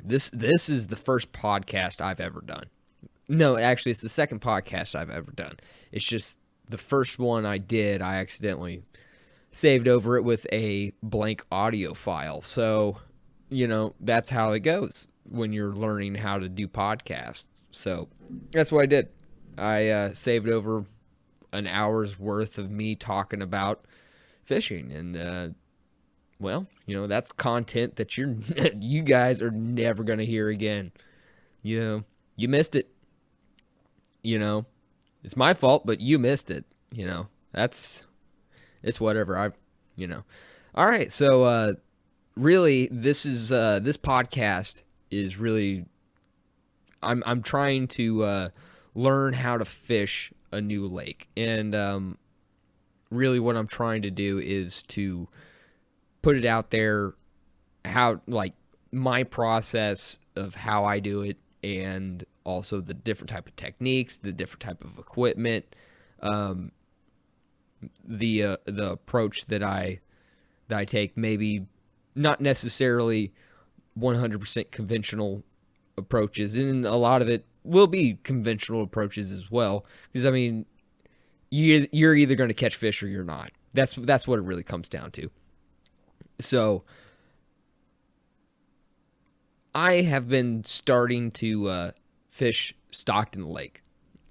This is the first podcast I've ever done. No, actually, it's the second podcast I've ever done. It's just the first one I did, I accidentally saved over it with a blank audio file. So, that's how it goes when you're learning how to do podcasts. So that's what I did. I saved over an hour's worth of me talking about fishing. And, that's content that you guys are never going to hear again. You missed it. It's my fault, but you missed it. It's whatever. All right. So, really, this podcast is really, I'm trying to learn how to fish a new lake. And really what I'm trying to do is to put it out there, how, like, my process of how I do it, and also the different type of techniques, the different type of equipment, the approach that I take, maybe not necessarily 100% conventional approaches, and a lot of it will be conventional approaches as well, because you're either going to catch fish or you're not. That's what it really comes down to. So I have been starting to fish Stockton Lake,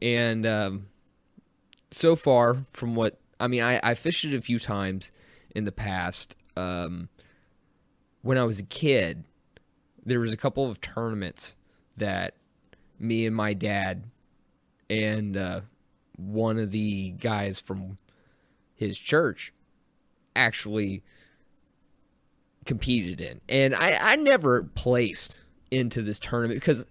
and so far from what I fished it a few times in the past. When I was a kid, there was a couple of tournaments that me and my dad and one of the guys from his church actually competed in. And I never placed into this tournament because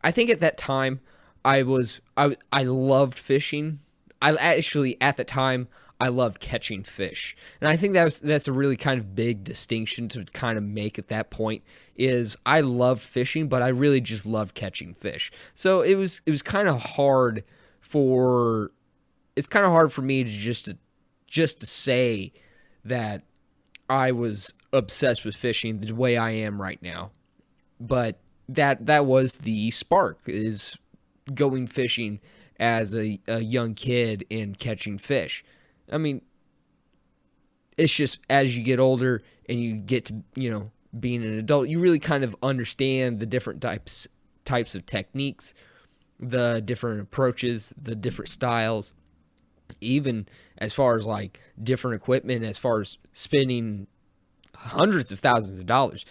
I think at that time I loved fishing. At the time, I loved catching fish. And I think that's a really kind of big distinction to kind of make at that point, is I loved fishing, but I really just loved catching fish. So it was kind of hard for me to just to say that I was obsessed with fishing the way I am right now. But that was the spark, is going fishing as a young kid and catching fish. It's just as you get older and you get to, being an adult, you really kind of understand the different types of techniques, the different approaches, the different styles, even as far as like different equipment, as far as spending hundreds of thousands of dollars.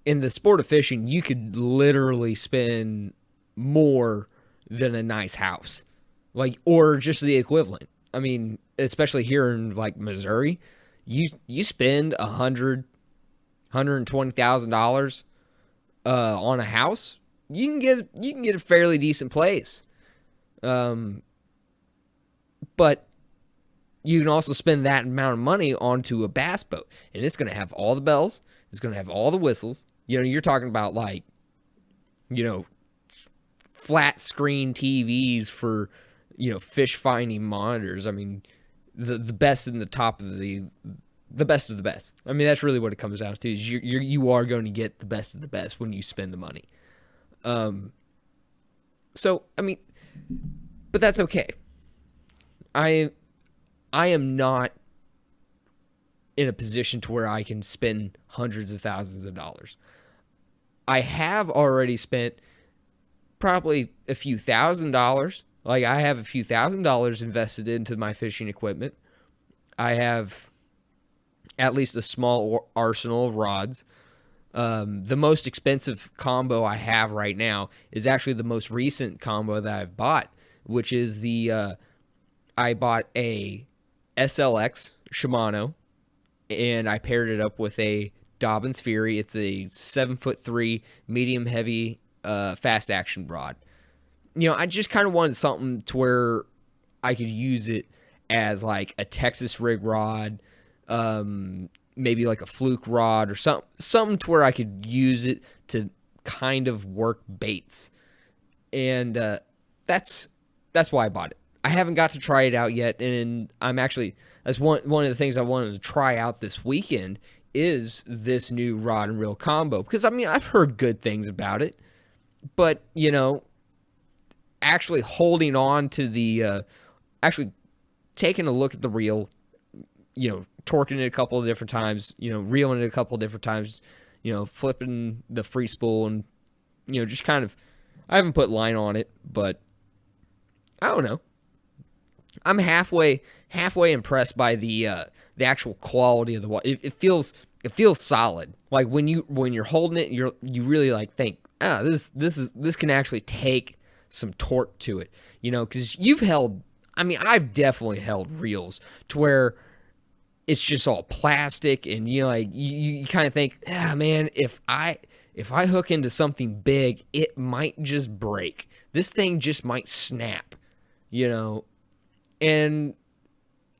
In the sport of fishing, you could literally spend more than a nice house, or just the equivalent. Especially here in like Missouri, you spend $120,000 on a house, you can get a fairly decent place. But you can also spend that amount of money onto a bass boat, and it's going to have all the bells, it's going to have all the whistles. You're talking about flat screen TVs for, fish finding monitors. The best in the top of the best of the best. That's really what it comes down to, is you are going to get the best of the best when you spend the money. But that's okay. I am not in a position to where I can spend hundreds of thousands of dollars. I have already spent probably a few $1,000s. I have a few $1,000s invested into my fishing equipment. I have at least a small arsenal of rods. The most expensive combo I have right now is actually the most recent combo that I've bought, which is I bought a SLX Shimano, and I paired it up with a Dobbins Fury. It's a 7'3" medium heavy fast action rod. I just kind of wanted something to where I could use it as like a Texas rig rod, maybe like a fluke rod or something to where I could use it to kind of work baits. And that's why I bought it. I haven't got to try it out yet, and that's one of the things I wanted to try out this weekend, is this new rod and reel combo? Because, I mean, I've heard good things about it, but, you know, actually holding on to the, actually taking a look at the reel, you know, torquing it a couple of different times, you know, reeling it a couple of different times, you know, flipping the free spool and, you know, just kind of, I haven't put line on it, but I don't know. I'm halfway impressed by the actual quality of the water. It feels solid. Like when you're holding it, you really like think, this can actually take some torque to it, you know, because I've definitely held reels to where it's just all plastic, and you know, like you kind of think, man, if I hook into something big, it might just break. This thing just might snap, you know, and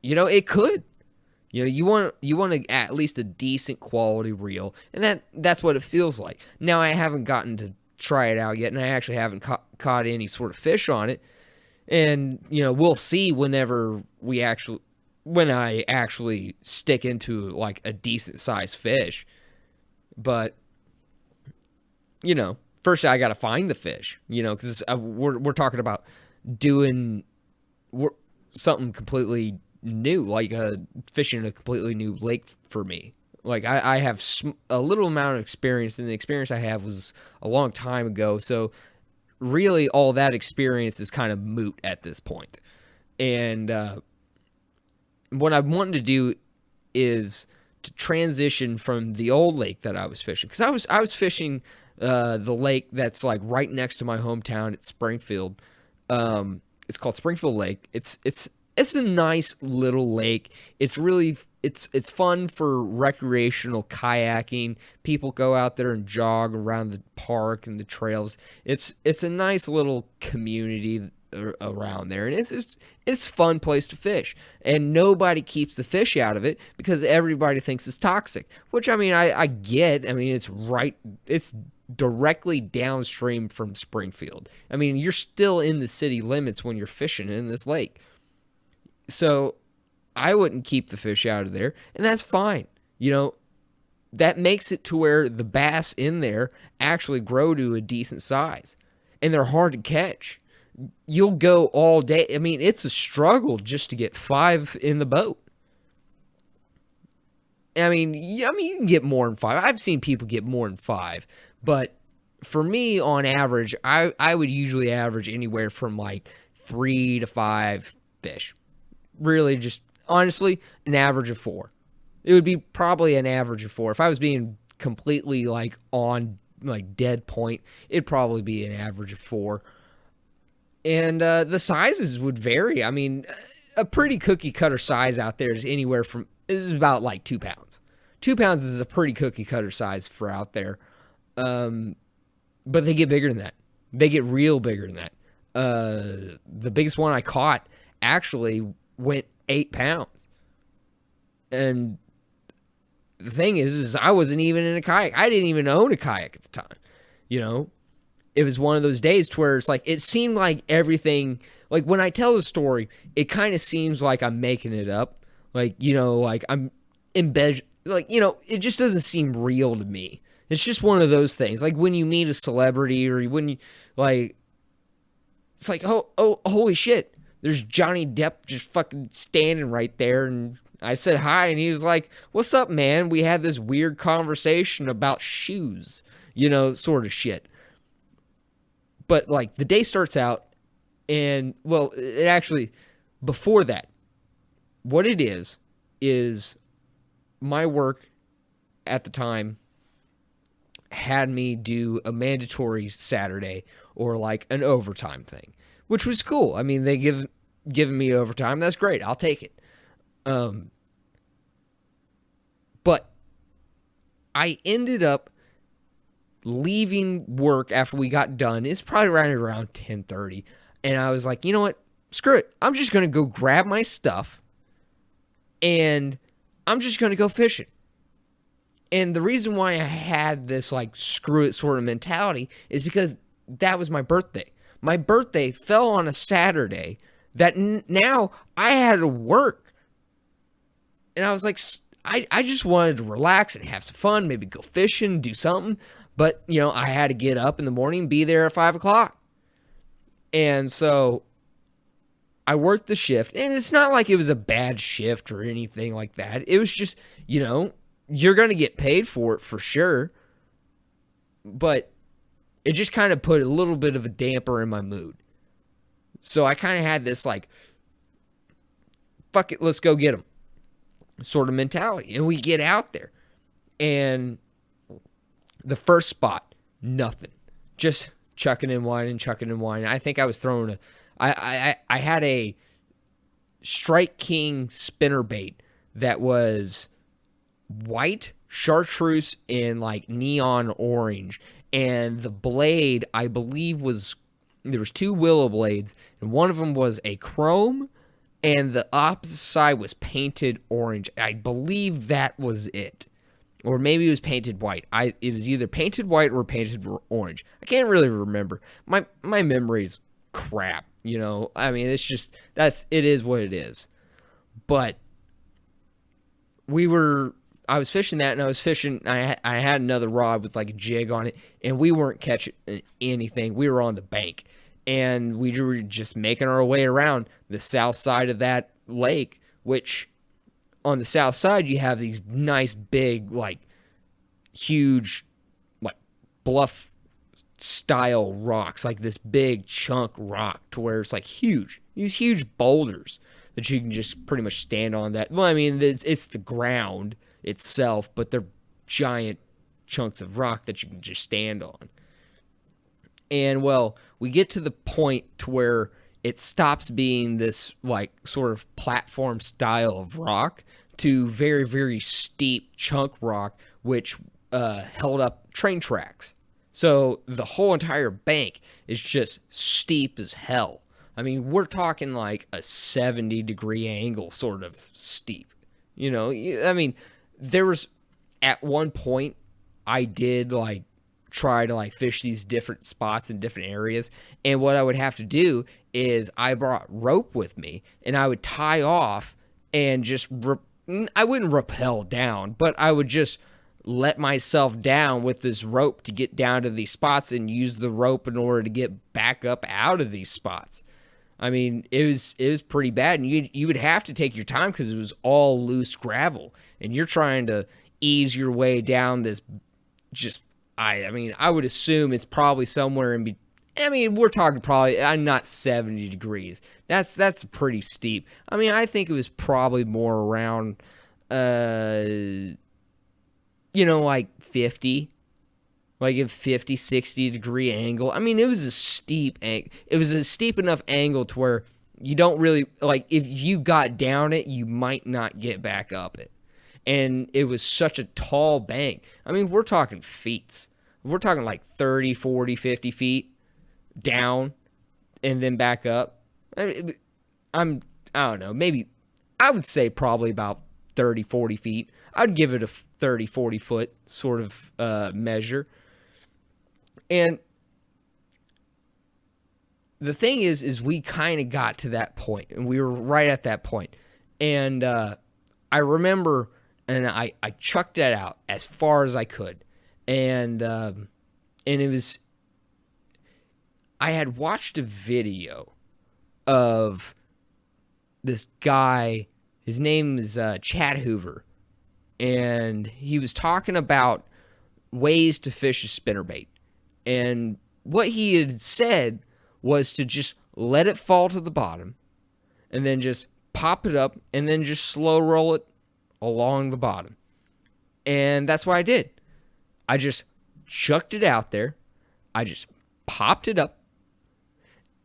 you know it could. You know, you want at least a decent quality reel, and that's what it feels like. Now, I haven't gotten to try it out yet, and I actually haven't caught any sort of fish on it. And you know, we'll see when I actually stick into like a decent sized fish. But you know, first I got to find the fish. You know, because we're talking about doing something completely new, like fishing a completely new lake for me. Like I have a little amount of experience, and the experience I have was a long time ago. So really, all that experience is kind of moot at this point. And what I'm wanting to do is to transition from the old lake that I was fishing, because I was fishing the lake that's like right next to my hometown at Springfield. It's called Springfield Lake. It's a nice little lake. It's really it's fun for recreational kayaking. People go out there and jog around the park and the trails. It's a nice little community around there, and it's a fun place to fish. And nobody keeps the fish out of it because everybody thinks it's toxic. Which, I mean, I get. I mean, it's directly downstream from Springfield. I mean, you're still in the city limits when you're fishing in this lake. So I wouldn't keep the fish out of there, and that's fine. You know, that makes it to where the bass in there actually grow to a decent size, and they're hard to catch. You'll go all day. I mean, it's a struggle just to get 5 in the boat. I mean, you can get more than 5. I've seen people get more than 5, but for me, on average, I would usually average anywhere from like 3 to 5 fish. Really, just honestly, an average of 4. It would be probably an average of 4. If I was being completely like on like dead point, it'd probably be an average of 4. And the sizes would vary. I mean, a pretty cookie cutter size out there is about like 2 pounds. 2 pounds is a pretty cookie cutter size for out there. But they get bigger than that. They get real bigger than that. The biggest one I caught actually went 8 pounds. And the thing is I wasn't even in a kayak. I didn't even own a kayak at the time. You know, it was one of those days to where it's like, it seemed like everything, like when I tell the story, it kind of seems like I'm making it up. Like, you know, like I'm embedded, like, you know, it just doesn't seem real to me. It's just one of those things. Like when you meet a celebrity, or when you like, it's like, oh, holy shit. There's Johnny Depp just fucking standing right there. And I said hi, and he was like, what's up, man? We had this weird conversation about shoes, you know, sort of shit. But like the day starts out, and well, it actually, before that, what it is my work at the time had me do a mandatory Saturday or like an overtime thing, which was cool. I mean, they given me overtime. That's great. I'll take it. But I ended up leaving work after we got done. It's probably right around 10:30. And I was like, you know what? Screw it. I'm just going to go grab my stuff, and I'm just going to go fishing. And the reason why I had this like screw it sort of mentality is because that was my birthday. My birthday fell on a Saturday that now I had to work. And I was like, I just wanted to relax and have some fun, maybe go fishing, do something. But, I had to get up in the morning, be there at 5 o'clock. And so I worked the shift, and it's not like it was a bad shift or anything like that. It was just, you're going to get paid for it for sure. But it just kind of put a little bit of a damper in my mood. So I kind of had this like, fuck it, let's go get them sort of mentality. And we get out there. And the first spot, nothing. Just chucking and whining. I think I was throwing I had a Strike King spinnerbait that was white, chartreuse, and like neon orange. And the blade, I believe, there was 2 willow blades, and one of them was a chrome, and the opposite side was painted orange. I believe that was it. Or maybe it was painted white. It was either painted white or painted orange. I can't really remember. My memory's crap, I mean, it's just, it is what it is. But I was fishing that, and I was fishing, I had another rod with like a jig on it, and we weren't catching anything. We were on the bank, and we were just making our way around the south side of that lake, which on the south side, you have these nice big, like, huge, like, bluff style rocks, like this big chunk rock to where it's like huge. These huge boulders that you can just pretty much stand on that. Well, I mean, it's the ground itself, but they're giant chunks of rock that you can just stand on. And, well, we get to the point to where it stops being this, like, sort of platform style of rock to very, very steep chunk rock, which held up train tracks. So the whole entire bank is just steep as hell. I mean, we're talking like a 70-degree angle sort of steep. I mean, there was, at one point, I did, like, try to like fish these different spots in different areas, and what I would have to do is I brought rope with me, and I would tie off and just I wouldn't rappel down, but I would just let myself down with this rope to get down to these spots and use the rope in order to get back up out of these spots. I mean, it was pretty bad, and you would have to take your time because it was all loose gravel, and you're trying to ease your way down this just, I mean, I would assume it's probably somewhere in between. I mean, we're talking probably, I'm not 70 degrees. That's pretty steep. I mean, I think it was probably more around, like 50, like a 50, 60 degree angle. I mean, it was a steep enough angle to where you don't really, like, if you got down it, you might not get back up it. And it was such a tall bank. I mean, we're talking feet. We're talking like 30, 40, 50 feet down and then back up. I don't know, maybe I would say probably about 30, 40 feet. I'd give it a 30, 40 foot sort of measure. And the thing is we kind of got to that point, and we were right at that point. And I remember, and I chucked it out as far as I could. And it was, I had watched a video of this guy, his name is Chad Hoover, and he was talking about ways to fish a spinnerbait. And what he had said was to just let it fall to the bottom, and then just pop it up, and then just slow roll it along the bottom. And that's what I did. I just chucked it out there. I just popped it up,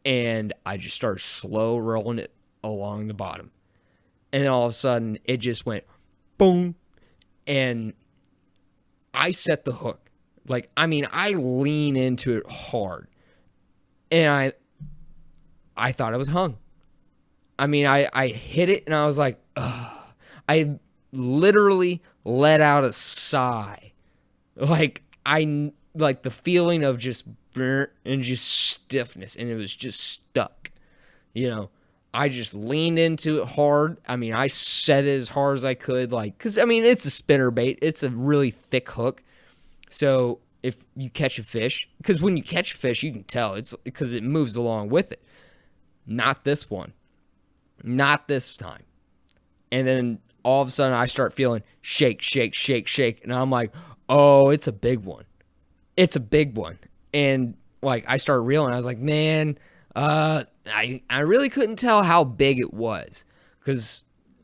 and I just started slow rolling it along the bottom. And then all of a sudden, it just went boom, and I set the hook. Like, I mean, I lean into it hard, and I thought I was hung. I mean, I hit it, and I was like, ugh. I literally let out a sigh. Like the feeling of just burnt and just stiffness, and it was just stuck, I just leaned into it hard. I mean, I set it as hard as I could, like, because, I mean, it's a spinner bait. It's a really thick hook. So if you catch a fish, because when you catch a fish, you can tell it's because it moves along with it. Not this one. Not this time. And then all of a sudden I start feeling shake, shake, shake, shake. And I'm like, oh, it's a big one. It's a big one. And like I started reeling. I was like, man, I really couldn't tell how big it was. Because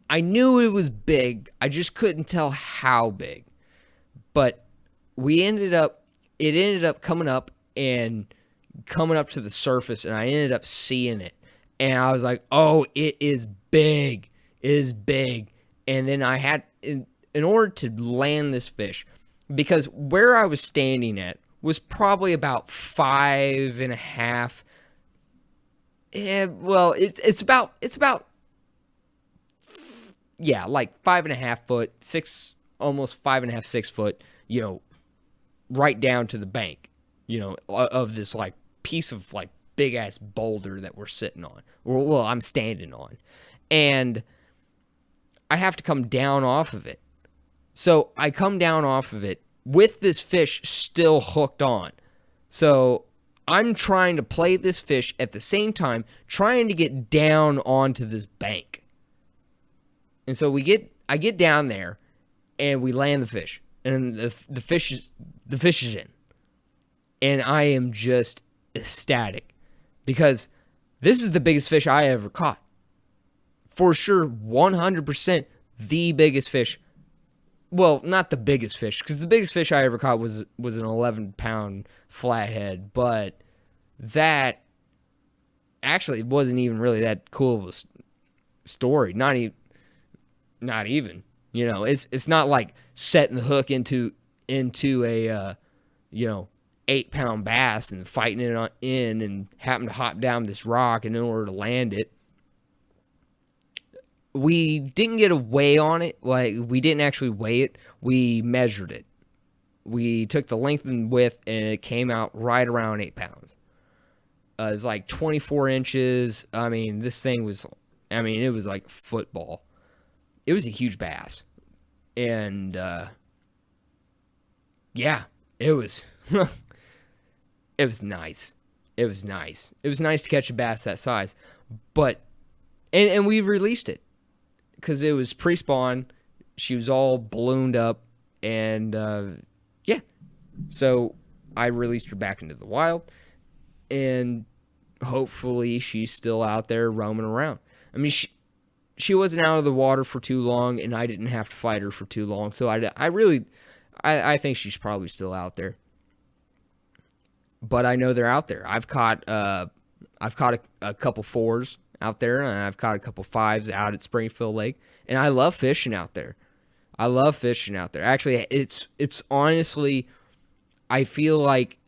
I knew it was big. I just couldn't tell how big. But it ended up coming up and coming up to the surface, and I ended up seeing it. And I was like, oh, it is big. It is big. And then I had, in order to land this fish, because where I was standing at was probably about 5.5. Well, it's about like 5.5 foot, almost 5.5, 6 foot, right down to the bank, of this like piece of like big ass boulder that we're sitting on. Well, I'm standing on. And I have to come down off of it. So I come down off of it with this fish still hooked on. So I'm trying to play this fish at the same time, trying to get down onto this bank. And so I get down there and we land the fish. And the fish is in. And I am just ecstatic because this is the biggest fish I ever caught. For sure, 100% the biggest fish. Well, not the biggest fish, because the biggest fish I ever caught was an 11-pound flathead, but that actually wasn't even really that cool of a story. Not even. It's not like setting the hook into a 8-pound bass and fighting it in and having to hop down this rock in order to land it. We didn't get a weigh on it. Like, we didn't actually weigh it. We measured it. We took the length and width, and it came out right around 8 pounds. It was like 24 inches. I mean, this thing was, it was like a football. It was a huge bass. And, it was, it was nice. It was nice. It was nice to catch a bass that size. But, and we released it. Because it was pre-spawn, she was all ballooned up, and so I released her back into the wild, and hopefully she's still out there roaming around. I mean, she wasn't out of the water for too long, and I didn't have to fight her for too long, so I think she's probably still out there. But I know they're out there. I've caught a couple 4s out there, and I've caught a couple 5s out at Springfield Lake, and I love fishing out there. Actually, it's honestly, I feel like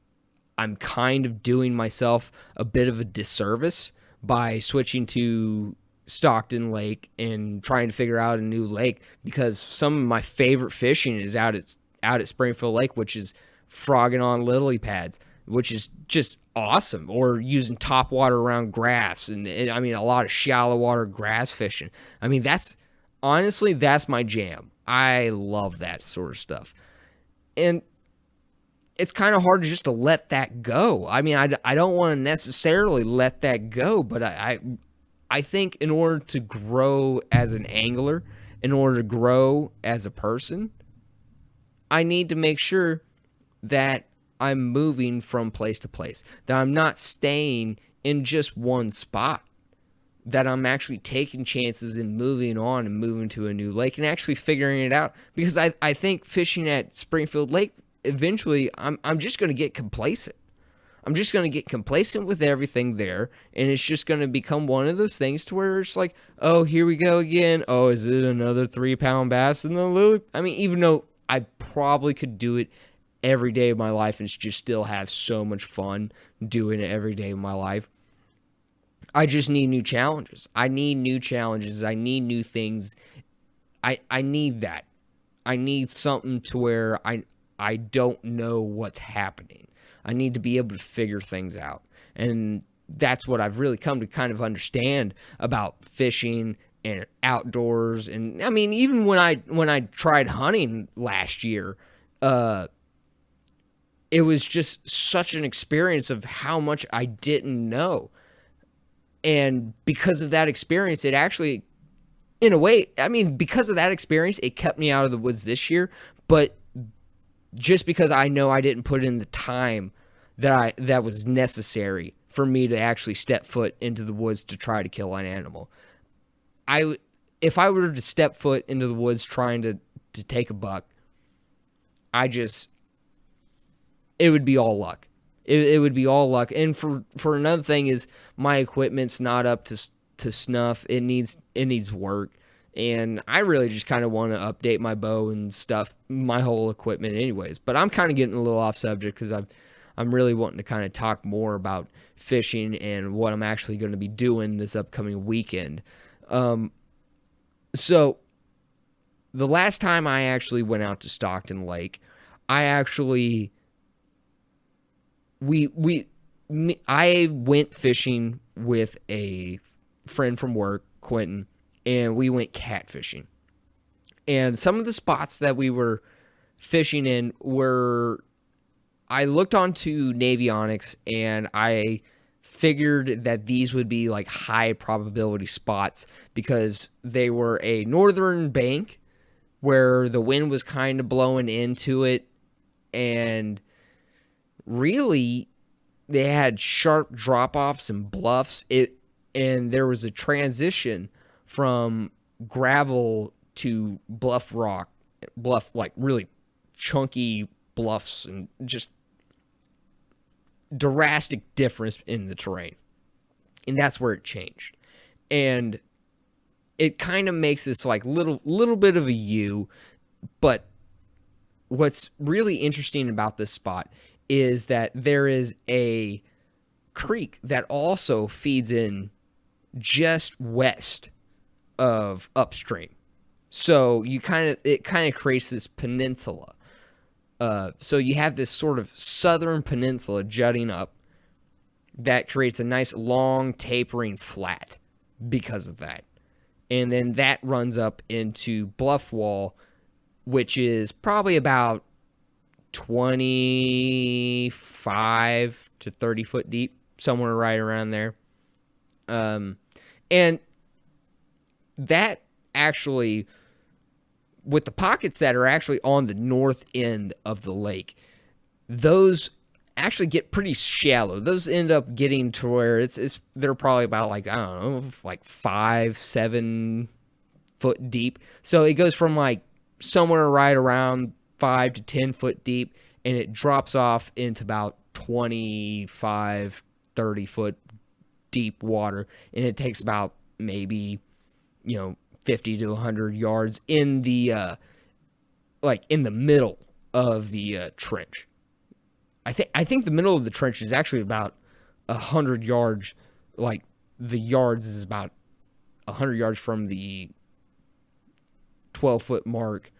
I'm kind of doing myself a bit of a disservice by switching to Stockton Lake and trying to figure out a new lake, because some of my favorite fishing is out at Springfield Lake, which is frogging on lily pads, which is just awesome, or using topwater around grass, and a lot of shallow water grass fishing. That's my jam. I love that sort of stuff. And it's kind of hard just to let that go. I don't want to necessarily let that go, but I think in order to grow as an angler, in order to grow as a person, I need to make sure that I'm moving from place to place, that I'm not staying in just one spot, that I'm actually taking chances and moving on and moving to a new lake and actually figuring it out. Because I think fishing at Springfield Lake, eventually I'm just going to get complacent. I'm just going to get complacent with everything there, and it's just going to become one of those things to where it's like, oh, here we go again. Oh, is it another 3-pound bass in the lily? Even though I probably could do it every day of my life and just still have so much fun doing it every day of my life, I just need new challenges. I need new challenges. I need new things. I need that. I need something to where I don't know what's happening. I need to be able to figure things out. And that's what I've really come to kind of understand about fishing and outdoors. And I mean, even when I tried hunting last year, it was just such an experience of how much I didn't know. And because of that experience, it actually, in a way, I mean, because of that experience, it kept me out of the woods this year. But just because I know I didn't put in the time that was necessary for me to actually step foot into the woods to try to kill an animal. If I were to step foot into the woods trying to take a buck, it would be all luck. It would be all luck. And for another thing is my equipment's not up to snuff. It needs work. And I really just kind of want to update my bow and stuff, my whole equipment anyways. But I'm kind of getting a little off subject because I'm really wanting to kind of talk more about fishing and what I'm actually going to be doing this upcoming weekend. So the last time I actually went out to Stockton Lake, I went fishing with a friend from work, Quentin, and we went catfishing. And some of the spots that we were fishing in were, I looked onto Navionics and I figured that these would be like high probability spots because they were a northern bank where the wind was kind of blowing into it, and really they had sharp drop-offs and bluffs. And there was a transition from gravel to bluff, like really chunky bluffs, and just drastic difference in the terrain. And that's where it changed. And it kind of makes this like little bit of a U. But what's really interesting about this spot is that there is a creek that also feeds in just west of upstream. So it kind of creates this peninsula. So you have this sort of southern peninsula jutting up that creates a nice long tapering flat because of that. And then that runs up into Bluff Wall, which is probably about 25 to 30 foot deep, somewhere right around there. And that actually, with the pockets that are actually on the north end of the lake, those actually get pretty shallow. Those end up getting to where they're probably about like, I don't know, like 5-7 foot deep. So it goes from like somewhere right around 5 to 10 foot deep, and it drops off into about 25, 30 foot deep water. And it takes about maybe, 50 to 100 yards in the in the middle of the trench. I think the middle of the trench is actually about 100 yards. Like the yards is about 100 yards from the 12-foot mark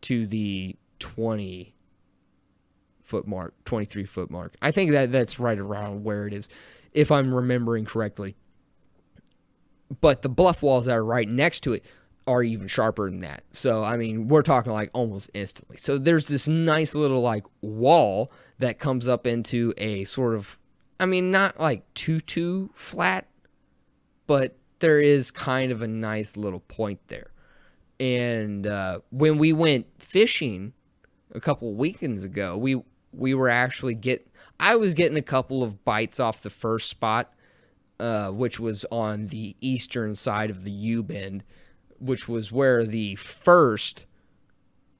to the 20-foot mark, 23-foot mark. I think that's right around where it is, if I'm remembering correctly. But the bluff walls that are right next to it are even sharper than that. So, I mean, we're talking like almost instantly. So there's this nice little like wall that comes up into a sort of, I mean, not like too flat, but there is kind of a nice little point there. And when we went fishing a couple weekends ago, we were actually I was getting a couple of bites off the first spot, which was on the eastern side of the U-bend, which was where the first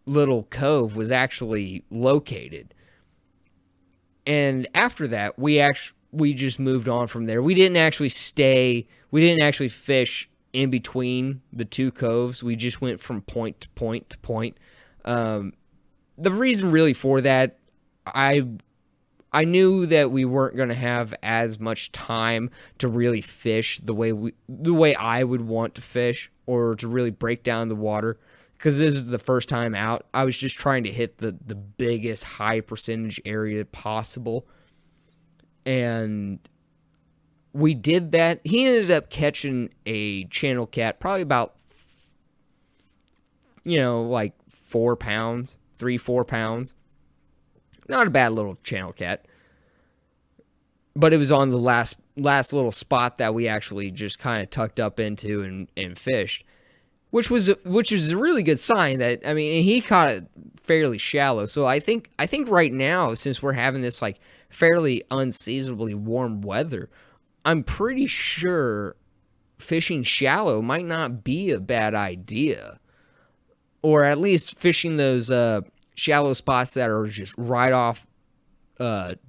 little cove was actually located. And after that, we just moved on from there. We didn't actually fish in between the two coves. We just went from point to point to point. The reason really for that, I knew that we weren't going to have as much time to really fish the way I would want to fish, or to really break down the water, because this is the first time out. I was just trying to hit the biggest high percentage area possible. And we did that. He ended up catching a channel cat, probably about, like 4 pounds, 3-4 pounds. Not a bad little channel cat. But it was on the last little spot that we actually just kind of tucked up into and fished, which is a really good sign that, I mean, he caught it fairly shallow. So I think right now, since we're having this like fairly unseasonably warm weather, I'm pretty sure fishing shallow might not be a bad idea. Or at least fishing those shallow spots that are just right off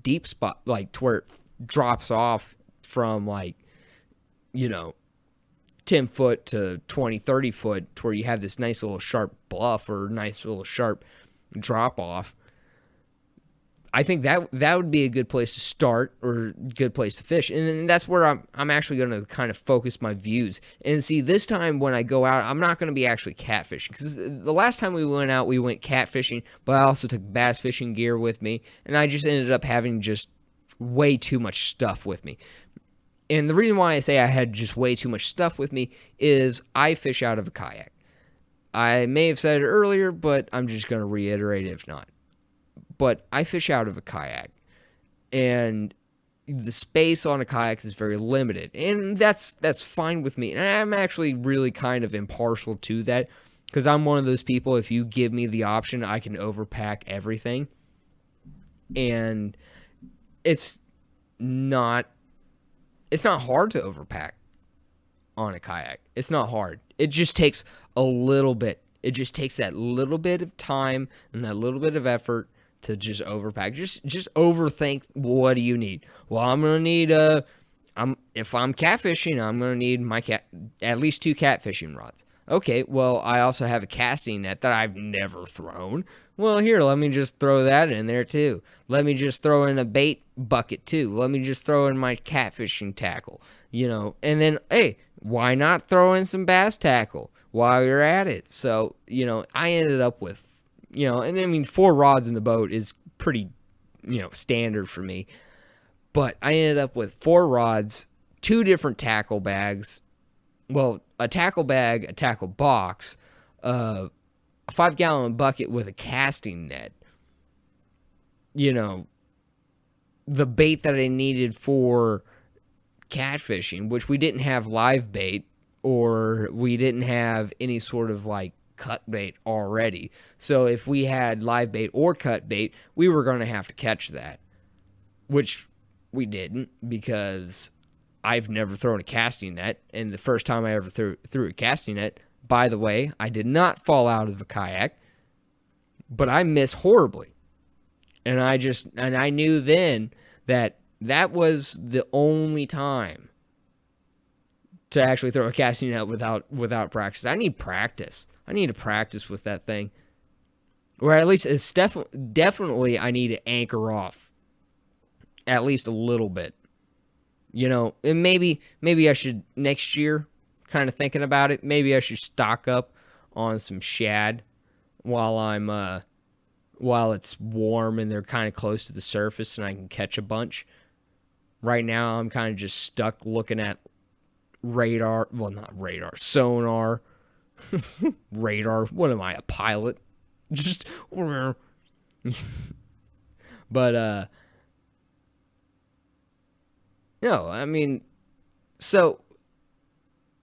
deep spot, like to where it drops off from 10 foot to 20, 30 foot, to where you have this nice little sharp bluff or nice little sharp drop off. I think that would be a good place to start, or good place to fish. And that's where I'm actually going to kind of focus my views. And see, this time when I go out, I'm not going to be actually catfishing, because the last time we went out, we went catfishing, but I also took bass fishing gear with me, and I just ended up having just way too much stuff with me. And the reason why I say I had just way too much stuff with me is I fish out of a kayak. I may have said it earlier, but I'm just going to reiterate it if not. But I fish out of a kayak, and the space on a kayak is very limited, and that's fine with me. And I'm actually really kind of impartial to that, because I'm one of those people, if you give me the option, I can overpack everything. And it's not hard to overpack on a kayak. It's not hard. It just takes a little bit. It just takes that little bit of time and that little bit of effort to just overpack. Just overthink, what do you need? Well, I'm going to need if I'm catfishing, I'm going to need at least 2 catfishing rods. Okay, well, I also have a casting net that I've never thrown. Well, here, let me just throw that in there too. Let me just throw in a bait bucket too. Let me just throw in my catfishing tackle, and then, hey, why not throw in some bass tackle while you're at it? So, I ended up with, and I mean, 4 rods in the boat is pretty, standard for me. But I ended up with 4 rods, 2 different tackle bags. Well, a tackle bag, a tackle box, a 5-gallon bucket with a casting net. The bait that I needed for catfishing, which we didn't have live bait, or we didn't have any sort of like cut bait already. So if we had live bait or cut bait, we were going to have to catch that, which we didn't, because I've never thrown a casting net, and the first time I ever threw a casting net, by the way, I did not fall out of a kayak, but I missed horribly. And I knew then that was the only time to actually throw a casting net without practice. I need practice. I need to practice with that thing. Or at least it's definitely I need to anchor off at least a little bit. And maybe I should next year, kind of thinking about it, maybe I should stock up on some shad while it's warm and they're kind of close to the surface and I can catch a bunch. Right now I'm kind of just stuck looking at sonar. Radar. What am I, a pilot? Just but no, I mean, so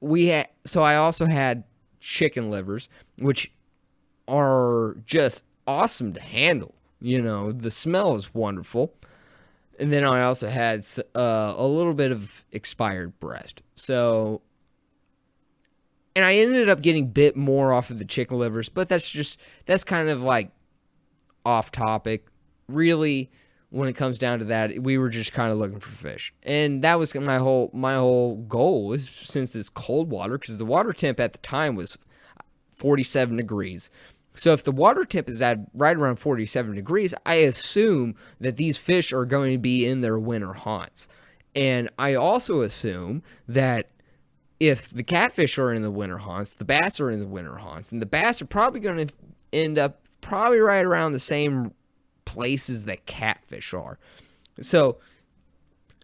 I also had chicken livers, which are just awesome to handle. The smell is wonderful. And then I also had a little bit of expired breast. So, and I ended up getting bit more off of the chicken livers, but that's kind of like off topic. Really, when it comes down to that, we were just kind of looking for fish. And that was my whole goal, is since it's cold water, because the water temp at the time was 47 degrees. So if the water temp is at right around 47 degrees, I assume that these fish are going to be in their winter haunts. And I also assume that if the catfish are in the winter haunts, the bass are in the winter haunts, and the bass are probably going to end up probably right around the same places that catfish are. So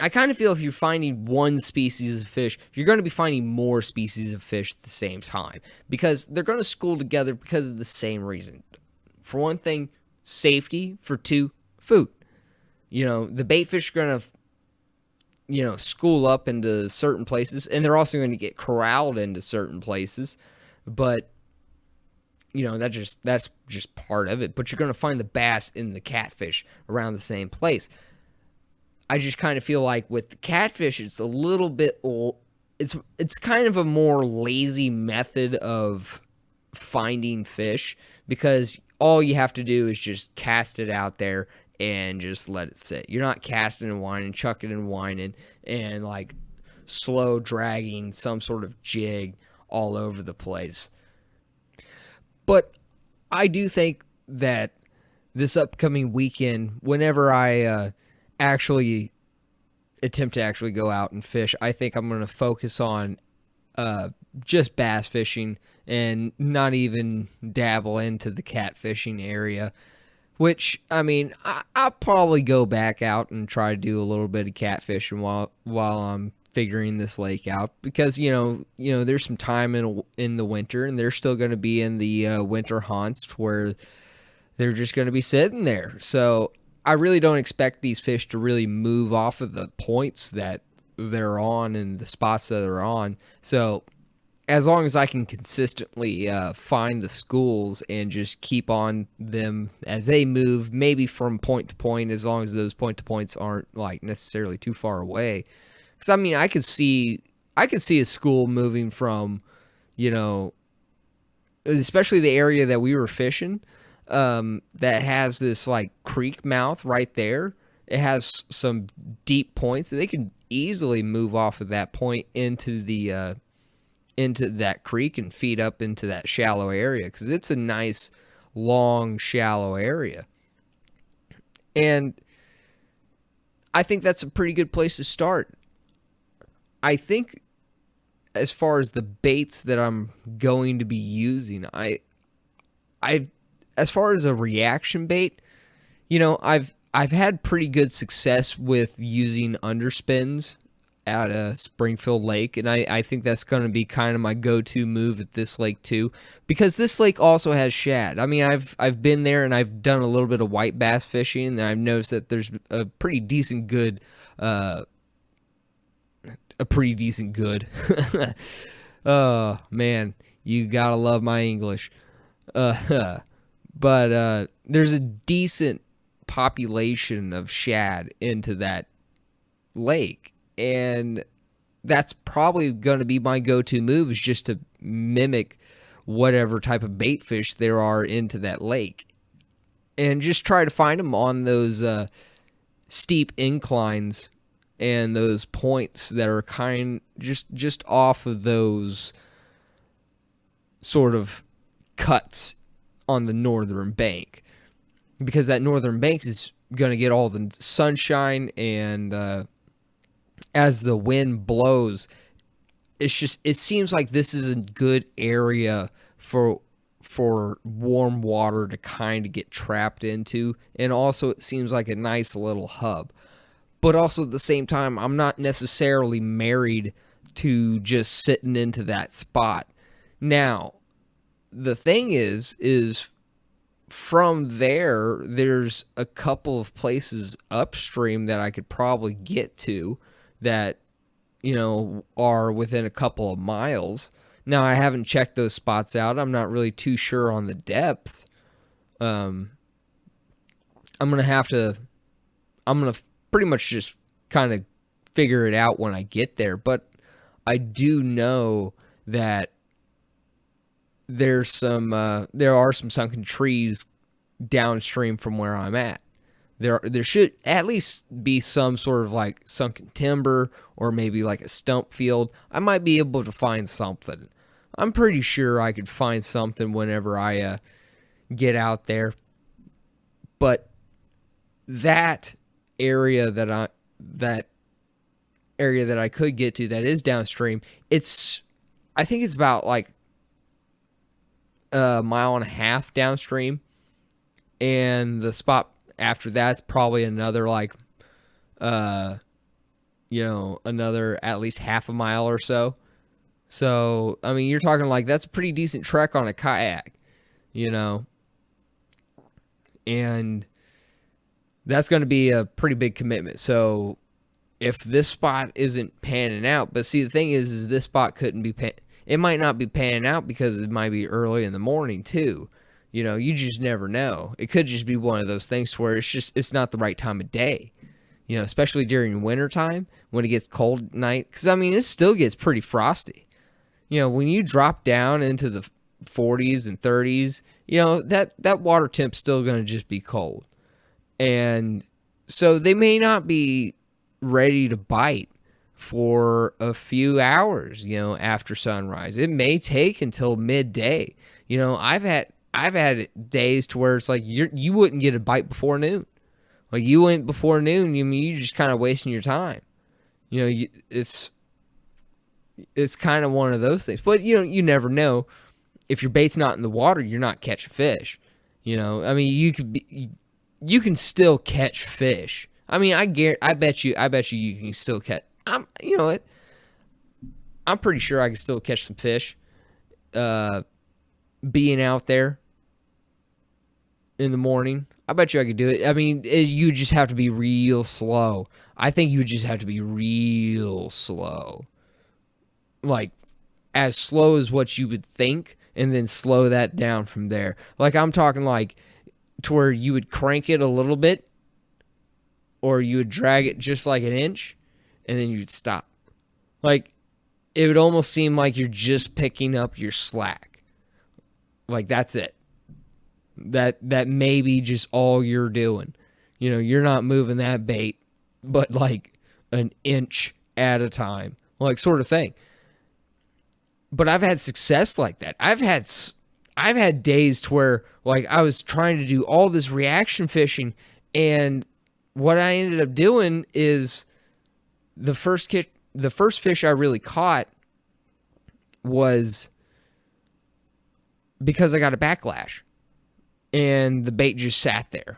I kind of feel if you're finding one species of fish, you're going to be finding more species of fish at the same time because they're going to school together because of the same reason. For one thing, safety. For two, food. The bait fish are going to, school up into certain places, and they're also going to get corralled into certain places. But, that's just part of it. But you're going to find the bass and the catfish around the same place. I just kind of feel like with the catfish, it's a little bit, it's kind of a more lazy method of finding fish because all you have to do is just cast it out there and just let it sit. You're not casting and whining, chucking and whining, and like slow dragging some sort of jig all over the place. But I do think that this upcoming weekend, whenever I actually attempt to actually go out and fish, I think I'm going to focus on just bass fishing and not even dabble into the catfishing area, which, I mean, I'll probably go back out and try to do a little bit of catfishing while I'm figuring this lake out because, there's some time in the winter, and they're still going to be in the winter haunts where they're just going to be sitting there. So I really don't expect these fish to really move off of the points that they're on and the spots that they're on. So as long as I can consistently find the schools and just keep on them as they move, maybe from point to point, as long as those point to points aren't like necessarily too far away. Because I mean, I could see a school moving from, especially the area that we were fishing. That has this like creek mouth right there. It has some deep points. They can easily move off of that point into the into that creek and feed up into that shallow area because it's a nice long shallow area. And I think that's a pretty good place to start. I think as far as the baits that I'm going to be using, as far as a reaction bait, I've had pretty good success with using underspins at Springfield Lake, and I think that's going to be kind of my go-to move at this lake too, because this lake also has shad. I mean, I've been there and I've done a little bit of white bass fishing, and I've noticed that there's a pretty decent good. Oh man, you gotta love my English. But there's a decent population of shad into that lake, and that's probably going to be my go-to move, is just to mimic whatever type of bait fish there are into that lake and just try to find them on those steep inclines and those points that are just off of those sort of cuts on the northern bank, because that northern bank is going to get all the sunshine, and as the wind blows, it seems like this is a good area for warm water to kind of get trapped into, and also it seems like a nice little hub. But also at the same time, I'm not necessarily married to just sitting into that spot. Now, the thing is from there's a couple of places upstream that I could probably get to that, are within a couple of miles. Now, I haven't checked those spots out. I'm not really too sure on the depth. I'm going to pretty much just kind of figure it out when I get there. But I do know that there are some sunken trees downstream from where I'm at. There should at least be some sort of like sunken timber or maybe like a stump field. I might be able to find something. I'm pretty sure I could find something whenever I get out there. But that area that I could get to that is downstream, I think it's about like a mile and a half downstream, and the spot after that's probably another like another at least half a mile or so. So, I mean, you're talking like that's a pretty decent trek on a kayak, and that's going to be a pretty big commitment. So, if this spot isn't panning out, but see, the thing is this spot couldn't be it might not be panning out because it might be early in the morning too. You just never know. It could just be one of those things where it's not the right time of day. Especially during wintertime when it gets cold at night. Because, I mean, it still gets pretty frosty. When you drop down into the 40s and 30s, that water temp's still going to just be cold. And so they may not be ready to bite for a few hours, after sunrise. It may take until midday. I've had days to where it's like you wouldn't get a bite before noon. Like you went before noon, you just kind of wasting your time. It's kind of one of those things. But you never know. If your bait's not in the water, you're not catching fish. I mean, you can still catch fish. I mean, I bet you you can still catch. You know what? I'm pretty sure I can still catch some fish. Being out there in the morning, I bet you I could do it. I mean, you just have to be real slow. I think you just have to be real slow. Like, as slow as what you would think, and then slow that down from there. Like, I'm talking like to where you would crank it a little bit, or you would drag it just like an inch, and then you'd stop. Like, it would almost seem like you're just picking up your slack. Like, that's it. That may be just all you're doing. You're not moving that bait, but like an inch at a time, like sort of thing. But I've had success like that. I've had days to where like I was trying to do all this reaction fishing, and what I ended up doing is the first fish I really caught was because I got a backlash. And the bait just sat there.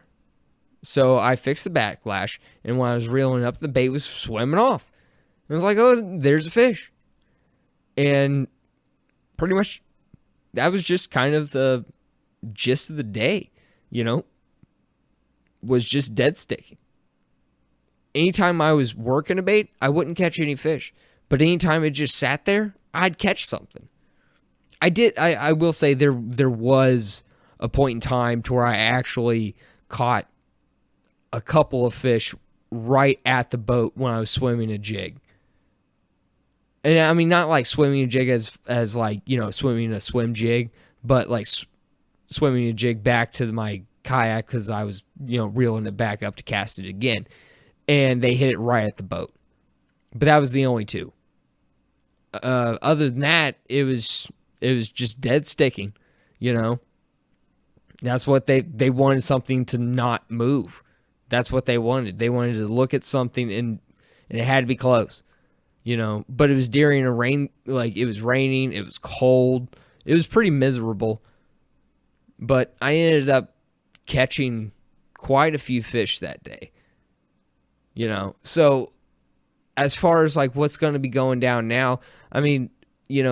So I fixed the backlash, and when I was reeling up, the bait was swimming off. And I was like, oh, there's a fish. And pretty much that was just kind of the gist of the day, was just dead sticking. Anytime I was working a bait, I wouldn't catch any fish. But anytime it just sat there, I'd catch something. I will say there was a point in time to where I actually caught a couple of fish right at the boat when I was swimming a jig. And I mean, not like swimming a jig as like, swimming a swim jig, but like swimming a jig back to my kayak because I was, reeling it back up to cast it again. And they hit it right at the boat. But that was the only two. Other than that, it was just dead sticking, That's what they wanted, something to not move. That's what they wanted. They wanted to look at something and it had to be close, But it was during a rain, like it was raining, it was cold. It was pretty miserable. But I ended up catching quite a few fish that day, So as far as like what's going to be going down now, I mean,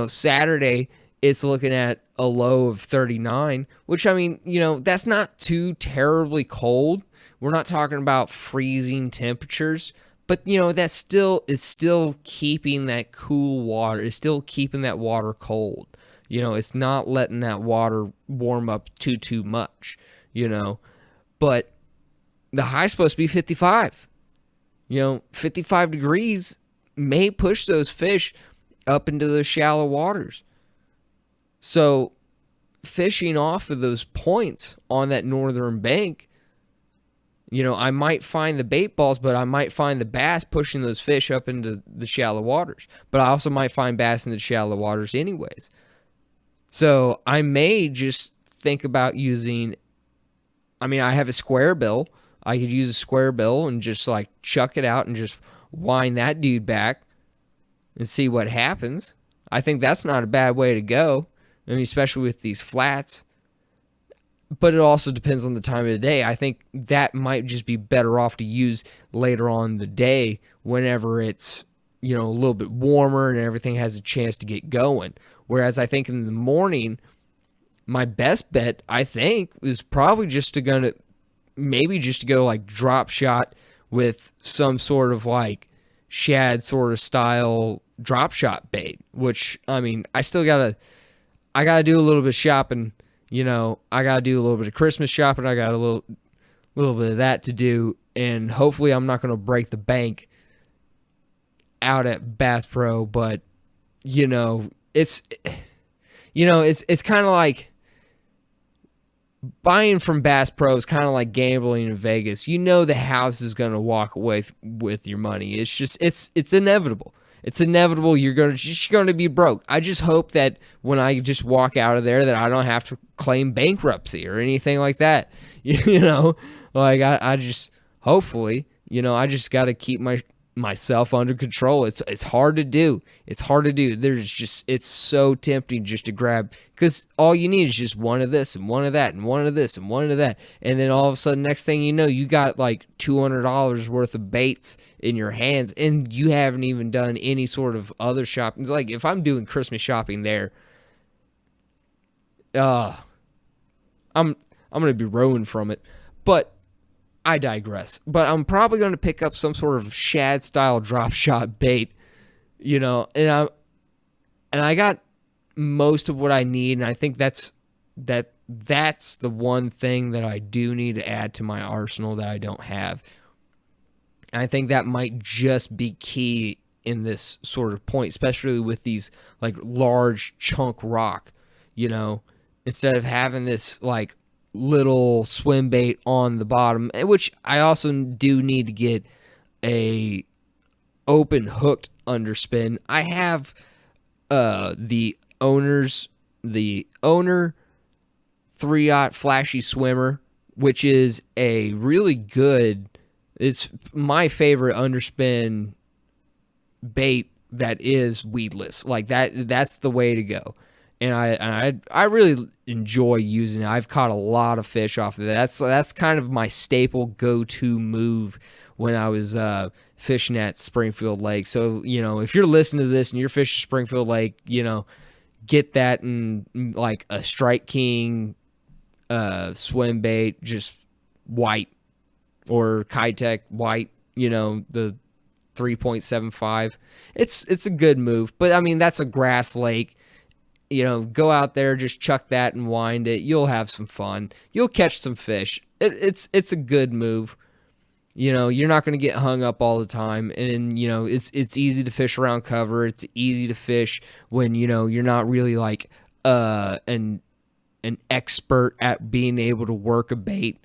Saturday it's looking at a low of 39, which, I mean, that's not too terribly cold. We're not talking about freezing temperatures, but, that is still keeping that cool water. It's still keeping that water cold. It's not letting that water warm up too much, but the high's supposed to be 55. 55 degrees may push those fish up into the shallow waters. So fishing off of those points on that northern bank, I might find the bait balls, but I might find the bass pushing those fish up into the shallow waters. But I also might find bass in the shallow waters anyways. So I may just think about using, I have a square bill. I could use a square bill and just like chuck it out and just wind that dude back and see what happens. I think that's not a bad way to go. Especially with these flats. but it also depends on the time of the day. I think that might just be better off to use later on in the day whenever it's, a little bit warmer and everything has a chance to get going. Whereas I think in the morning, my best bet, I think, is probably just to go like drop shot with some sort of like shad sort of style drop shot bait, which, I mean, I gotta do a little bit of shopping. I gotta do a little bit of Christmas shopping. I got a little bit of that to do, and hopefully I'm not gonna break the bank out at Bass Pro. But it's kind of like buying from Bass Pro is kind of like gambling in Vegas. The house is gonna walk away with your money. It's just it's inevitable. It's inevitable. You're going to be broke. I just hope that when I just walk out of there that I don't have to claim bankruptcy or anything like that. Like I just, hopefully, I just got to keep myself under control. It's hard to do. It's hard to do. It's so tempting just to grab, because all you need is just one of this and one of that and one of this and one of that. And then all of a sudden, next thing you know, you got like $200 worth of baits in your hands, and you haven't even done any sort of other shopping. Like if I'm doing Christmas shopping there, I'm going to be ruined from it. But I digress. But I'm probably going to pick up some sort of shad style drop shot bait, and I got most of what I need, and I think that's the one thing that I do need to add to my arsenal that I don't have. And I think that might just be key in this sort of point, especially with these like large chunk rock, instead of having this like little swim bait on the bottom, which I also do need to get a open hooked underspin. I have the owner 3-aught flashy swimmer, which is a really good, it's my favorite underspin bait that is weedless. Like that's the way to go. And I really enjoy using it. I've caught a lot of fish off of that. That's kind of my staple go-to move when I was fishing at Springfield Lake. So, if you're listening to this and you're fishing Springfield Lake, get that in like a Strike King swim bait, just white, or Kitech white, the 3.75. It's a good move. But I mean, that's a grass lake. Go out there, just chuck that and wind it. You'll have some fun. You'll catch some fish. It's a good move. You're not going to get hung up all the time, and it's easy to fish around cover. It's easy to fish when you're not really like an expert at being able to work a bait.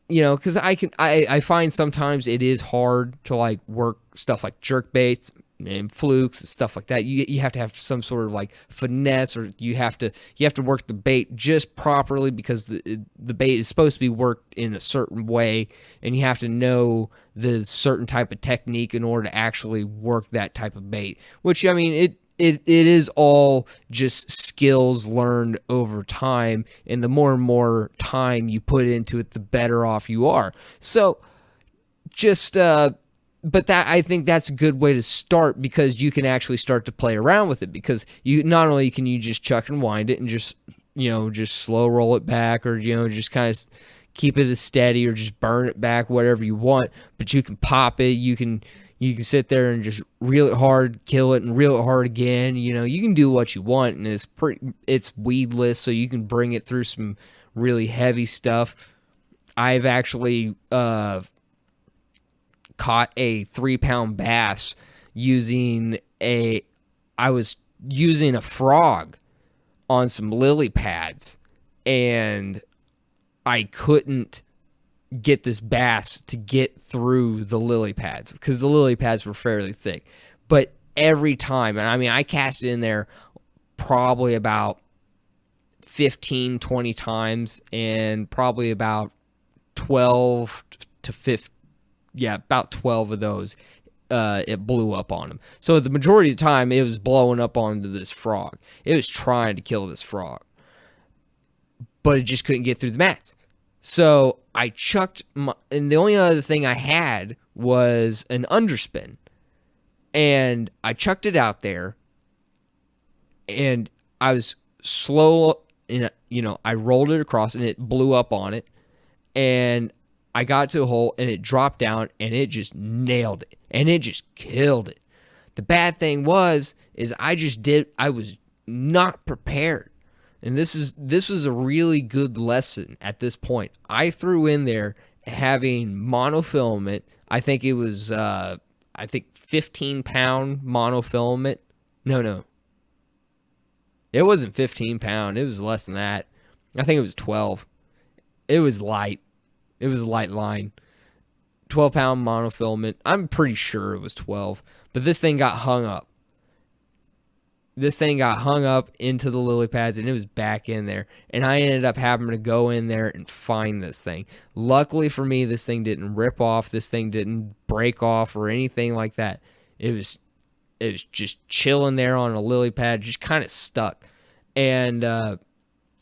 Because I find sometimes it is hard to like work stuff like jerk baits and flukes and stuff like that. You have to have some sort of like finesse, or you have to work the bait just properly, because the bait is supposed to be worked in a certain way, and you have to know the certain type of technique in order to actually work that type of bait. Which, I mean, it is all just skills learned over time, and the more and more time you put into it, the better off you are. So just but that, I think that's a good way to start, because you can actually start to play around with it, because you not only can you just chuck and wind it and just slow roll it back, or just kind of keep it as steady, or just burn it back, whatever you want, but you can pop it, you can sit there and just reel it hard, kill it, and reel it hard again. You can do what you want, and it's weedless, so you can bring it through some really heavy stuff. I've actually caught a 3-pound bass I was using a frog on some lily pads, and I couldn't get this bass to get through the lily pads, because the lily pads were fairly thick. But every time, and I mean, I cast it in there probably about 15, 20 times, and probably about 12 to 15, about 12 of those, it blew up on him. So the majority of the time, it was blowing up onto this frog. It was trying to kill this frog. but it just couldn't get through the mats. So I chucked and the only other thing I had was an underspin. And I chucked it out there, and I was slow, and I rolled it across, and it blew up on it, and I got to a hole, and it dropped down, and it just nailed it, and it just killed it. The bad thing is I was not prepared, and this was a really good lesson at this point. I threw in there having monofilament. I think it was 15-pound monofilament. No. It wasn't 15-pound. It was less than that. I think it was 12. It was light. It was a light line. 12-pound monofilament. I'm pretty sure it was 12. But this thing got hung up. This thing got hung up into the lily pads, and it was back in there. And I ended up having to go in there and find this thing. Luckily for me, this thing didn't rip off. This thing didn't break off or anything like that. It was just chilling there on a lily pad, just kind of stuck. And I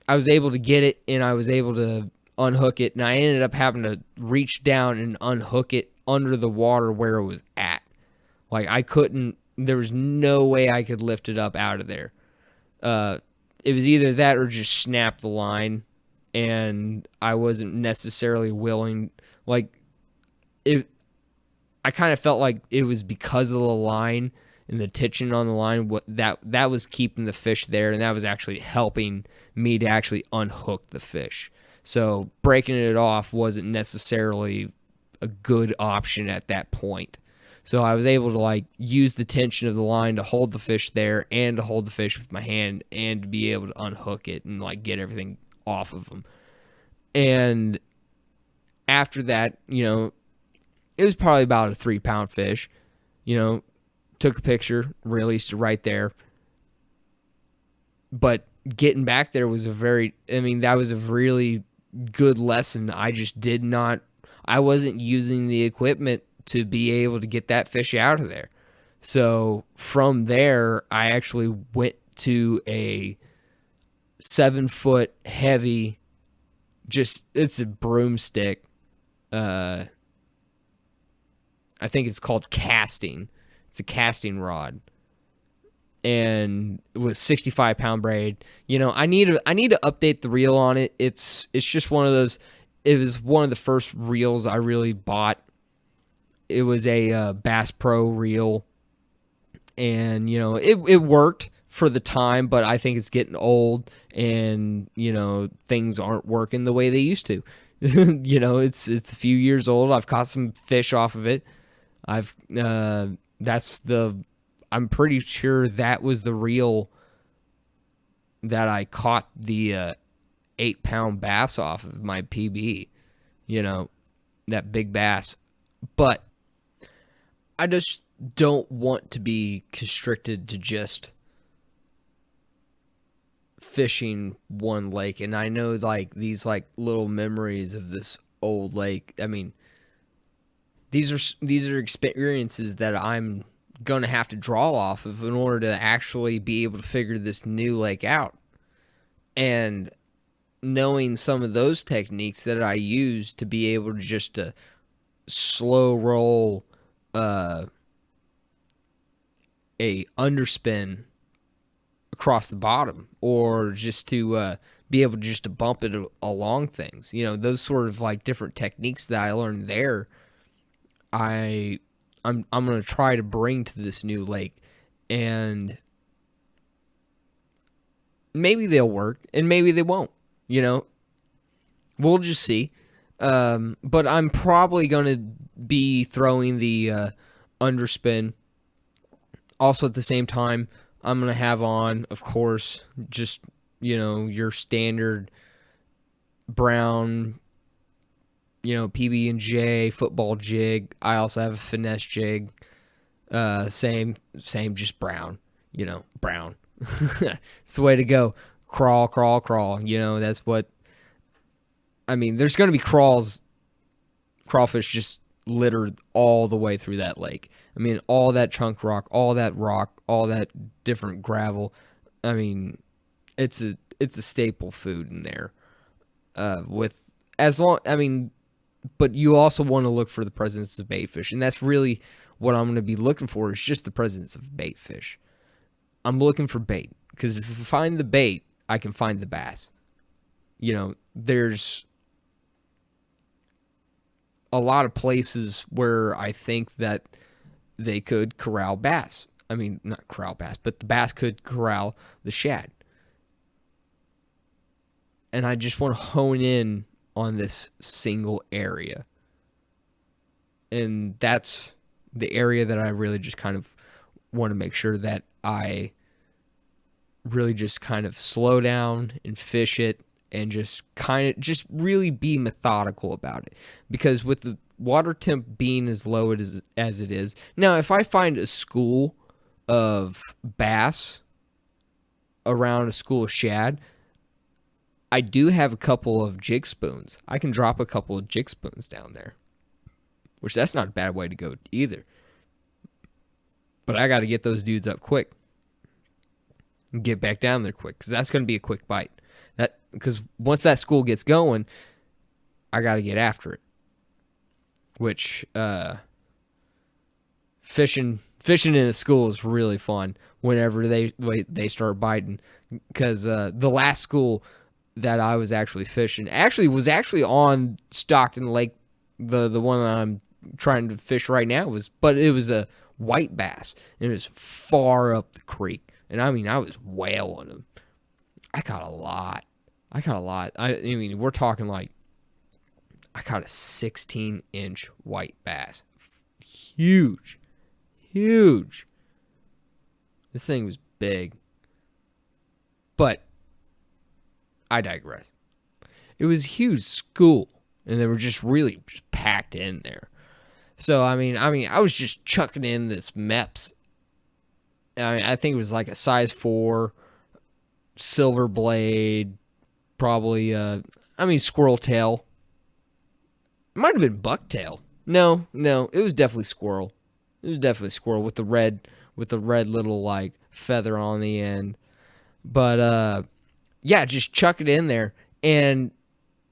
was able to get it, and I was able to unhook it. And I ended up having to reach down and unhook it under the water where it was at. Like, I couldn't. There was no way I could lift it up out of there. It was either that or just snap the line, and I wasn't necessarily willing. Like, I kind of felt like it was because of the line and the tension on the line that was keeping the fish there, and that was actually helping me to actually unhook the fish. So breaking it off wasn't necessarily a good option at that point. So I was able to use the tension of the line to hold the fish there and to hold the fish with my hand and to be able to unhook it and get everything off of them. And after that, it was probably about a 3-pound fish. Took a picture, released it right there. But getting back there was that was a really good lesson. I wasn't using the equipment to be able to get that fish out of there. So from there, I actually went to a 7-foot heavy, it's a broomstick. I think it's called casting. It's a casting rod. And with 65-pound braid. I need to update the reel on it. It's just one of those. It was one of the first reels I really bought. It was a Bass Pro reel, and it worked for the time, but I think it's getting old, and things aren't working the way they used to. It's a few years old. I've caught some fish off of it. I'm pretty sure that was the reel that I caught the 8-pound bass off of my PB. That big bass, but I just don't want to be constricted to just fishing one lake. And I know these little memories of this old lake. I mean, these are experiences that I'm going to have to draw off of in order to actually be able to figure this new lake out. And knowing some of those techniques that I use to be able to just slow roll a underspin across the bottom, or just to be able just to bump it along things. Those sort of different techniques that I learned there, I'm going to try to bring to this new lake, and maybe they'll work and maybe they won't. We'll just see. But I'm probably going to be throwing the underspin. Also, at the same time, I'm going to have on, of course, just, your standard brown, PB&J football jig. I also have a finesse jig. Same, just brown, brown. It's the way to go. Crawl. That's what, there's going to be crawfish just littered all the way through that lake. All that chunk rock, all that different gravel. It's a staple food in there. with as long, I mean, but you also want to look for the presence of bait fish, and that's really what I'm going to be looking for is just the presence of bait fish. I'm looking for bait because if I find the bait, I can find the bass. There's a lot of places where I think that they could corral bass. I mean, not corral bass, but the bass could corral the shad. And I just want to hone in on this single area. And that's the area that I really just kind of want to make sure that I really just kind of slow down and fish it and just really be methodical about it. Because with the water temp being as low as it is, now if I find a school of bass around a school of shad, I do have a couple of jig spoons. I can drop a couple of jig spoons down there, which that's not a bad way to go either. But I got to get those dudes up quick and get back down there quick because that's going to be a quick bite. Because once that school gets going, I got to get after it. Which fishing in a school is really fun whenever they start biting. Because the last school that I was actually fishing was on Stockton Lake. The one that I'm trying to fish right now it was a white bass, and it was far up the creek. And I mean, I was whaling them. I caught a lot. I mean, we're talking like I caught a 16-inch white bass. Huge. This thing was big. But I digress. It was a huge school, and they were just really packed in there. So, I mean, I was just chucking in this Meps. I think it was like a size 4 silver blade, probably, squirrel tail. It might have been bucktail. No, it was definitely squirrel. It was definitely squirrel with the red little like feather on the end. But yeah, just chuck it in there, and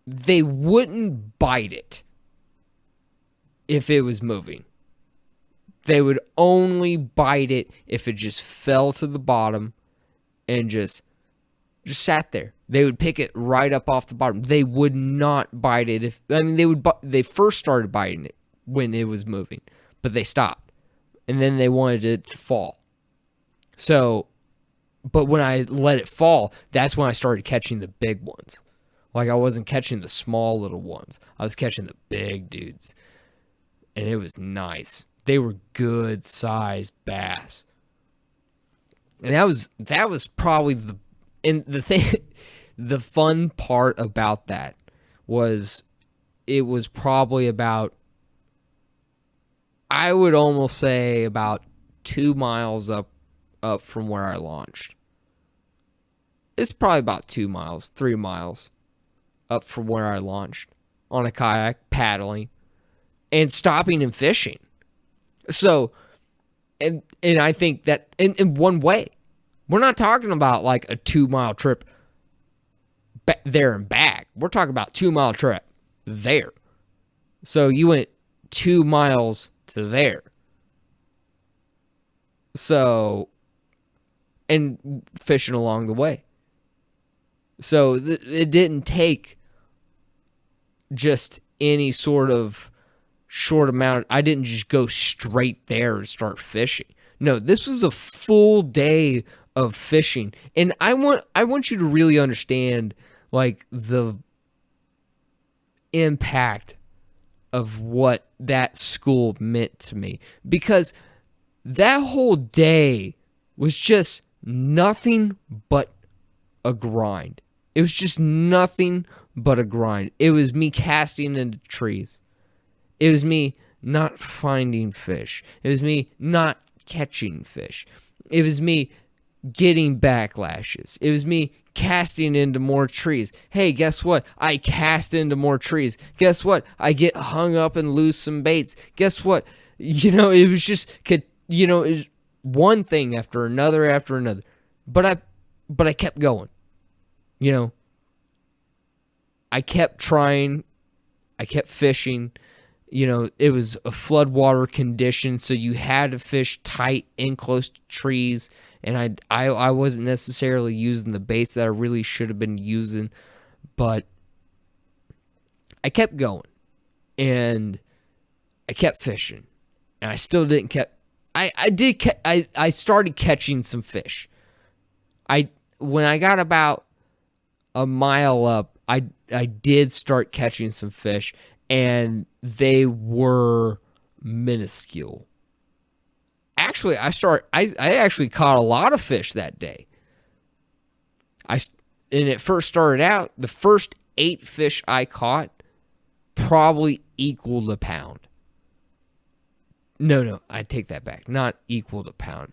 they wouldn't bite it if it was moving. They would only bite it if it just fell to the bottom and just sat there. They would pick it right up off the bottom. They would not bite it they first started biting it when it was moving, but they stopped. And then they wanted it to fall. So, but when I let it fall, that's when I started catching the big ones. Like I wasn't catching the small little ones. I was catching the big dudes. And it was nice. They were good sized bass. And that was probably the fun part about that was it was probably about, I would almost say about 2 miles up from where I launched. It's probably about 2 miles, 3 miles up from where I launched on a kayak, paddling, and stopping and fishing. So, and I think that in one way, we're not talking about like a 2 mile trip there and back. We're talking about 2 mile trip there. So you went 2 miles to there. So, and fishing along the way. So it didn't take just any sort of short amount. I didn't just go straight there and start fishing. No, this was a full day of fishing. And I want you to really understand like the impact of what that school meant to me, because that whole day was just nothing but a grind. It was just nothing but a grind. It was me casting into trees. It was me not finding fish. It was me not catching fish. It was me getting backlashes. It was me casting into more trees. Hey, guess what? I cast into more trees. Guess what? I get hung up and lose some baits. Guess what? It was just, it was one thing after another. But I kept going. I kept trying. I kept fishing. It was a floodwater condition, so you had to fish tight and close to trees. And I wasn't necessarily using the baits that I really should have been using, but I kept going, and I kept fishing, and I still didn't catch. I started catching some fish. When I got about a mile up, I did start catching some fish, and they were minuscule. Actually, I actually caught a lot of fish that day. And it first started out, the first 8 fish I caught probably equaled a pound. No, I take that back. Not equaled a pound.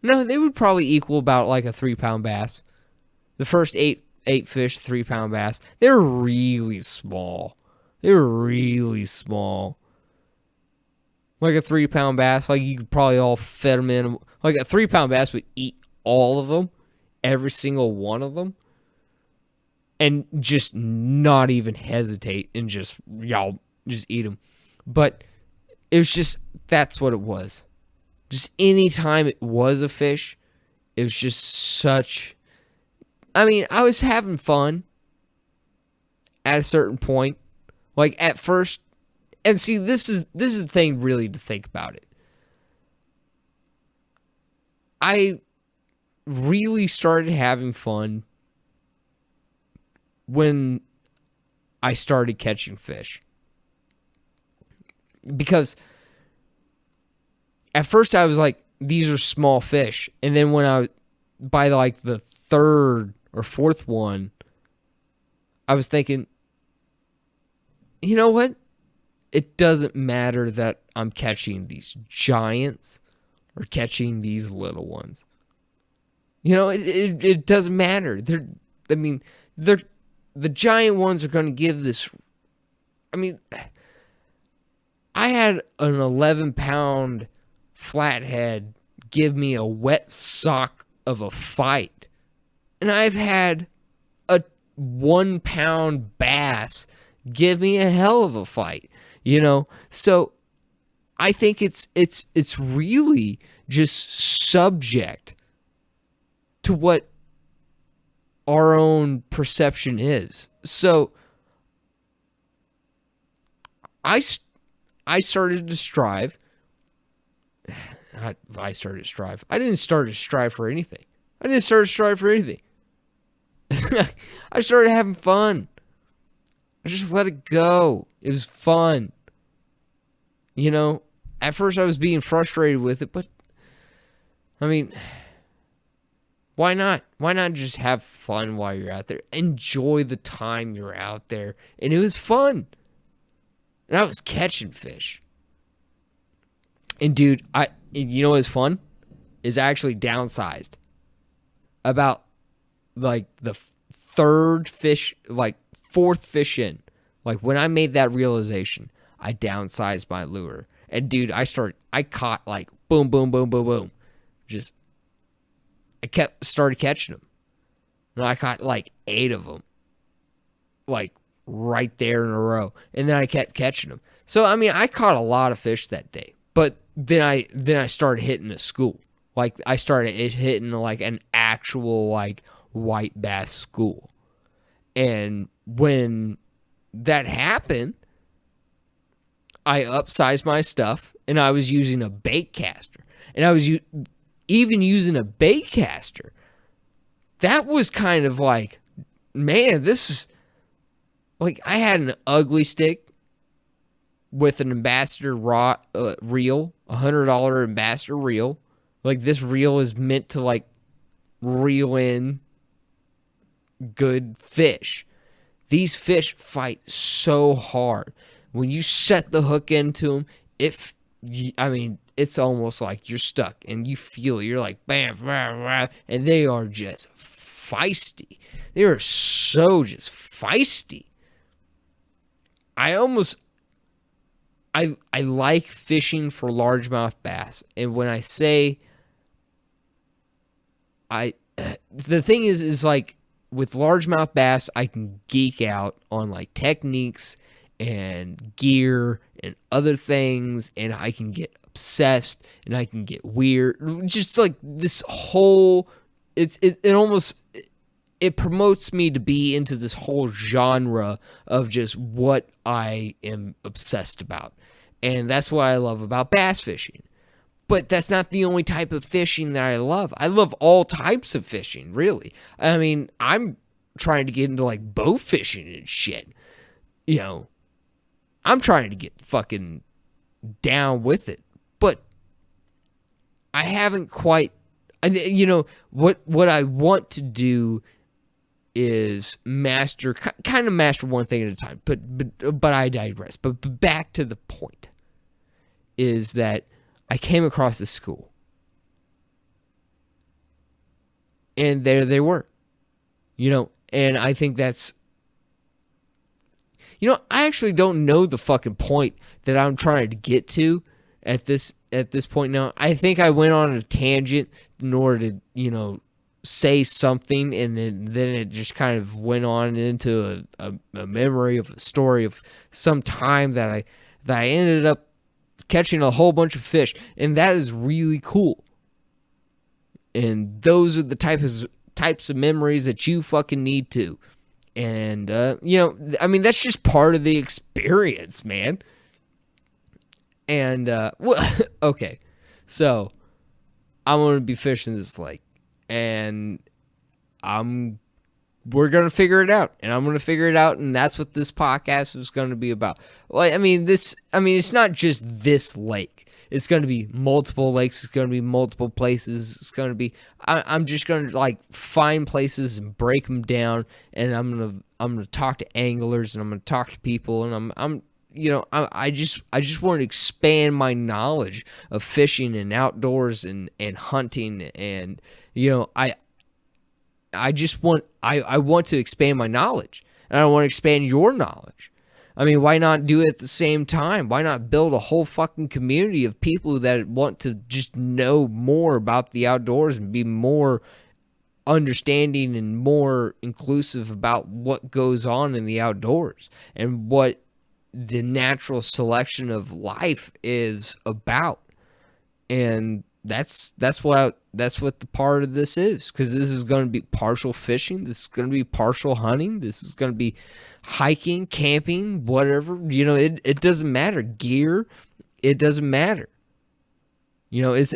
No, they would probably equal about like a 3-pound bass. The first eight fish, 3-pound bass. They're really small. Like a 3-pound bass, like you could probably all fit them in. Like a 3-pound bass would eat all of them, every single one of them, and just not even hesitate and just eat them. But it was just, that's what it was. Just any time it was a fish, it was just such. I mean, I was having fun at a certain point. Like at first, and see, this is the thing really to think about it. I really started having fun when I started catching fish. Because at first I was like, these are small fish. And then when by like the 3rd or 4th one, I was thinking, you know what? It doesn't matter that I'm catching these giants or catching these little ones. It doesn't matter. The giant ones are going to give this. I mean, I had an 11-pound flathead give me a wet sock of a fight. And I've had a 1-pound bass give me a hell of a fight. So I think it's really just subject to what our own perception is. So I started to strive. I started to strive. I didn't start to strive for anything. I started having fun. I just let it go. It was fun. At first I was being frustrated with it, but I mean, why not? Why not just have fun while you're out there? Enjoy the time you're out there. And it was fun. And I was catching fish. And dude, you know what's fun? Is I actually downsized. About like the 4th fish in. Like when I made that realization, I downsized my lure. And dude, I caught like boom, boom, boom, boom, boom. Started catching them. And I caught like 8 of them. Like right there in a row. And then I kept catching them. So, I mean, I caught a lot of fish that day. But then I started hitting a school. Like I started hitting like an actual like white bass school. And when that happened, I upsized my stuff and I was using a bait caster. And I was even using a bait caster. That was kind of like, man, this is like, I had an ugly stick with an Ambassador reel, $100 Ambassador reel. Like this reel is meant to like reel in good fish. These fish fight so hard. When you set the hook into them, it's almost like you're stuck and you feel it. You're like, bam, bam, bam, and they are just feisty. They are so just feisty. I like fishing for largemouth bass. And when I say the thing is like with largemouth bass, I can geek out on like techniques and gear and other things, and I can get obsessed and I can get weird. Just like this whole, it promotes me to be into this whole genre of just what I am obsessed about. And that's what I love about bass fishing. But that's not the only type of fishing that I love. I love all types of fishing, really. I mean, I'm trying to get into like bow fishing and shit. You know, I'm trying to get fucking down with it. But I haven't quite, you know, what I want to do is kind of master one thing at a time. But I digress. But back to the point is that I came across this school. And there they were. You know, and I think that's, you know, I actually don't know the fucking point that I'm trying to get to at this point now. I think I went on a tangent in order to, you know, say something, and then it just kind of went on into a memory of a story of some time that I ended up catching a whole bunch of fish, and that is really cool. And those are the types of memories that you fucking need to. And you know, I mean, that's just part of the experience, man. And well, okay, so I'm gonna be fishing this lake, and we're gonna figure it out, and I'm gonna figure it out, and that's what this podcast is gonna be about. Like, I mean, it's not just this lake. It's gonna be multiple lakes. It's gonna be multiple places. It's gonna be. I'm just gonna like find places and break them down, and I'm gonna talk to anglers, and I'm gonna talk to people, and I'm you know, I just want to expand my knowledge of fishing and outdoors and hunting, and you know, I want to expand my knowledge, and I want to expand your knowledge. I mean, why not do it at the same time? Why not build a whole fucking community of people that want to just know more about the outdoors and be more understanding and more inclusive about what goes on in the outdoors and what the natural selection of life is about. And that's what the part of this is, because this is going to be partial fishing, this is going to be partial hunting, this is going to be hiking, camping, whatever. You know, it doesn't matter. Gear, it doesn't matter. You know, it's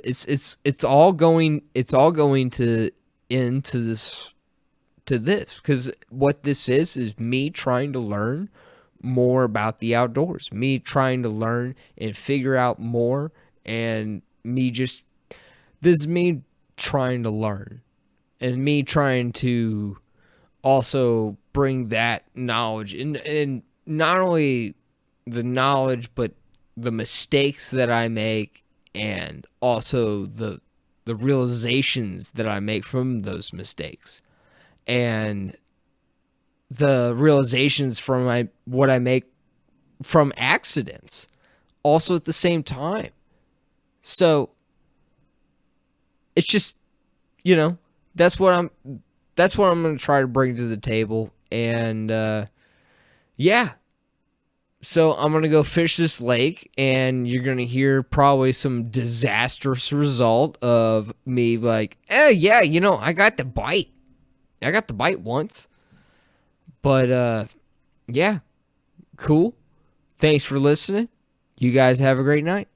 all going to into this, because what this is me trying to learn more about the outdoors, me trying to learn and figure out more, and this is me trying to learn, and me trying to also bring that knowledge, and not only the knowledge, but the mistakes that I make, and also the realizations that I make from those mistakes, and the realizations from what I make from accidents also at the same time. So it's just, you know, that's what I'm going to try to bring to the table. And yeah, so I'm going to go fish this lake, and you're going to hear probably some disastrous result of me like, yeah, you know, I got the bite once. But yeah, cool. Thanks for listening. You guys have a great night.